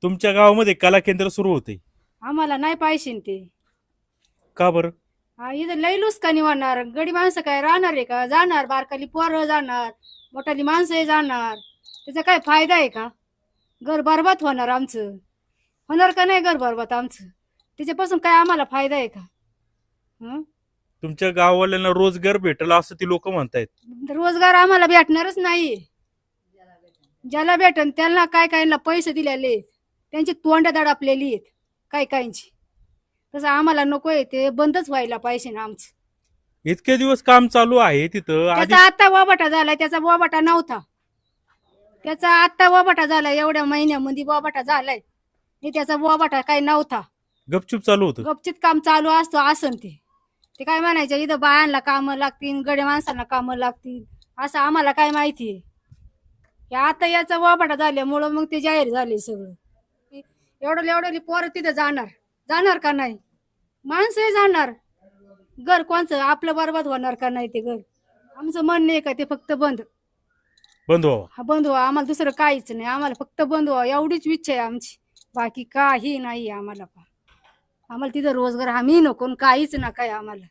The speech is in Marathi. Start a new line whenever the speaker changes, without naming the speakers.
तुमच्या गावामध्ये कला केंद्र सुरू होते,
आम्हाला नाही पाहिजे न ते.
का बरं?
इथं लई लुसकानी होणार. गडी माणसं काय राहणार आहे का? जाणार. बारकाली पोरं जाणार, मोठाली माणसं जाणार. त्याचा काय फायदा आहे का? घर बरबाद होणार आमचं. होणार का नाही घर बरबाद आमचं? त्याच्यापासून काय आम्हाला फायदा आहे का? हं?
तुमच्या गाववाल्यांना रोजगार भेटला असं ती लोक म्हणतायत.
रोजगार आम्हाला भेटणारच नाही. ज्याला भेटन त्यांना काय कायला पैसे दिलेले आहेत. त्यांची तोंड दडापलेली आहेत काय कायची. तसं आम्हाला नकोय, ते बंदच व्हायला पाहिजे ना आमचं.
इतके दिवस काम चालू आहे तिथं आधी.
त्याचा आता वाबाटा झालाय, त्याचा वाबाटा नव्हता. त्याचा आता वाबाटा झालाय, एवढ्या महिन्यामध्ये वाबाटा झालाय. हे त्याचा वाबाटा काही नव्हता.
गपचूप चालू होतं.
गपचित काम चालू असतो आसन ते काय म्हणायचं इथं बायांना कामं लागतील, गड्या माणसांना कामं लागतील, असं आम्हाला काय माहितीये. हे आता याचा वाबाटा झाल्यामुळं मग ते जाहीर झाले सगळं. एवढं पोरं तिथं जाणार का नाही? माणसं जाणार. घर कोणचं आपलं बरबाद होणार का नाही ते घर? आमचं म्हणणं आहे का ते फक्त बंद
व्हावा.
हा बंद व्हा. आम्हाला दुसरं काहीच नाही. आम्हाला फक्त बंद व्हा एवढीच इच्छा आहे आमची. बाकी काही नाही आम्हाला. आम्हाला तिथं रोजगार हमी नको, काहीच ना काय आम्हाला.